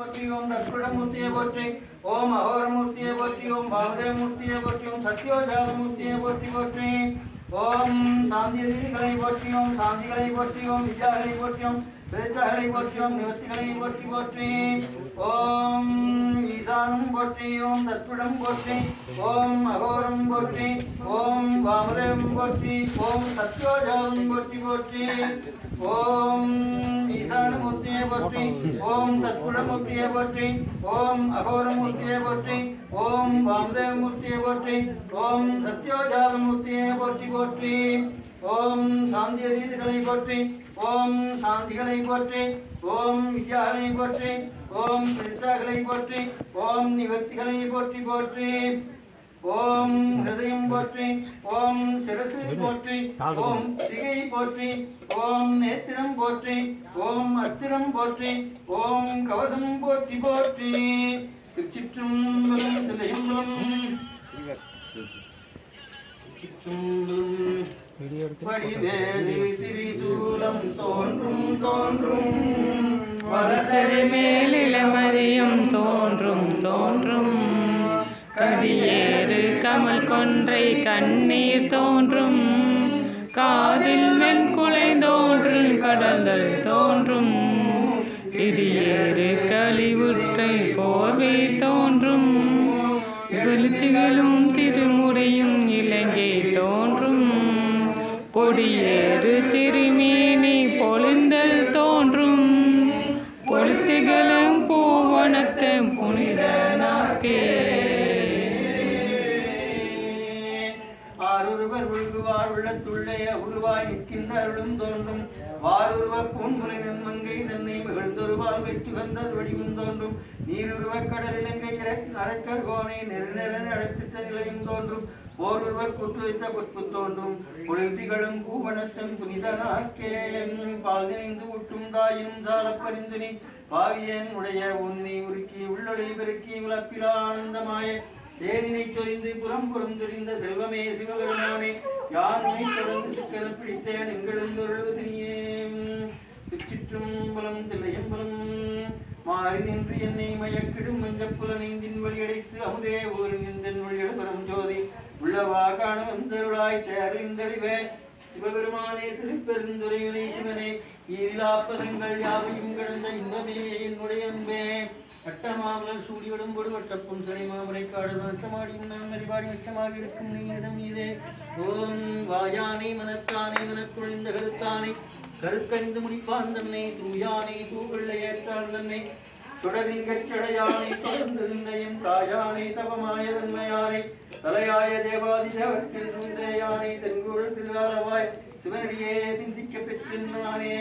போற்றி ஓம் தத்புடமூர்த்தியை போற்றி ஓம் அகோரமூர்த்தியை போற்றி ஓம் பாவதேவமூர்த்தியை போற்றி ஓம் சத்யோஜாதமூர்த்தியை போற்றி போற்றி ஓம் சாந்திகளை போற்றி ஓம் சாந்திகளை போற்றி ஓம் வித்யாகளை போற்றி ஓம் பிரேத்தகளை போற்றி ஓம் நிவர்த்திகளை போற்றி போற்றி ஓம் ஈசானம் போற்றி ஓம் தத்புடம் போற்றி ஓம் அகோரம் போற்றி ஓம் வாமதேவம் போற்றி ஓம் சத்யோஜாதம் போற்றி போற்றி ஓம் ஈசானமூர்த்தியை போற்றி ஓம் தத்புடமூர்த்தியை போற்றி ஓம் அகோரமூர்த்தியை போற்றி ஓம் வாமதேவமூர்த்தியை போற்றி ஓம் சத்யோஜாதமூர்த்தியை போற்றி போற்றி ஓம் சாந்திகளை போற்றி ஓம் சாந்திகளை போற்றி ஓம் வித்யாகளை போற்றி ஓம் பிரதிஷ்டாகளை போற்றி ஓம் நிவர்த்திகளை போற்றி போற்றி ஓம் ஹிருதயம் போற்றி ஓம் சிரசு போற்றி ஓம் சிகை போற்றி ஓம் நேத்திரம் போற்றி ஓம் அஸ்திரம் போற்றி ஓம் கவசம் போற்றி போற்றி திருச்சிற்றம்பலம் தில்லையம்பலம் வடிவேலி திரிசூலம் தோன்றும் தோன்றும் வளர்ச்சடை மேலிளமதியும் தோன்றும் தோன்றும் கடியேறு கமல் கொன்றை கண்ணீர் தோன்றும் காதில் வெண்குலை தோன்றும் கடல்கள் தோன்றும் இடியேறு கழிவுற்றை போர்வை தோன்றும் வெளுத்திகளும் திருமுறையும் இலங்கை தோன்றும் பொடியேறு திருமேனி பொழிந்தல் தோன்றும் பொழுத்துகளும் பூவனத்தை புனித நாக்கே ஆரொருவர் உள்குவார் உள்ளத்துள்ளே உருவாய் நிற்கின்ற அருளும் தோன்றும் வாருருவ பூன்முலை நன்மங்கை தன்னை மகிழ்ந்தொருவால் வெற்றி வந்தது வடிவும் தோன்றும் நீருருவ கடலிலங்கை அரக்கர் கோனை நெருநெறன் அழைத்திட்ட நிலையும் தோன்றும் போருருவ கூற்றுதைத்த பொற்பு தோன்றும் பொழுதிகளும் பூவனத்தம் புனித நாக்கே பால் நினைந்து ஊட்டும் தாயினும் சாலப்பறிந்து நீ பாவியன் உடைய ஒன்னை உருக்கி உள்ளொளி பெருக்கி உழப்பிலா ஆனந்தமாய தேனினை சொரிந்து புறம் புறம் தெரிந்த செல்வமே சிவபெருமானே யானை தொடர்ந்து சிக்கன பிடித்தேன் எங்களெந்தொழுவதினியே திருச்சிற்றம்பலம் தில்லையம்பலம் மாறி நின்று என்னை மயக்கிடும் மஞ்சப் புலனைந்தின் வழியடைத்து அமுதே ஊர் நின்றன் வழியட பரம் ஜோதி உள்ளவா காண வந்தருளாய் தேர்ந்தறிவே சிவபெருமானே திருப்பெருந்துரையுனை சிவனே ஈரிலாப்பதங்கள் யாவையும் கடந்த இன்பமே என்னுடைய அன்பே அட்டமாமலர் சூடியோடும் பொடு வட்டப்பும் சடை மாமரை காடு நட்டமாடியும் நான் அறிவாடி வட்டமாக இருக்கும் நீரிடம் மீதே ஓம் வாயானை மனத்தானை மனக்குழிந்த கருத்தானை கருக்கறிந்து முடிப்பான் தன்னை தூயானை தூவெள்ள ஏற்றான் தன்னை தொடரின் கற்றடையானை தொடர்ந்திருந்த என் தாயானை தவமாய தன்மையானை தலையாய தேவாதி தேவர்க்கில் தூசேயானை தென்குழல் திருவாளவாய் சிவனடியே சிந்திக்க பெற்றினானே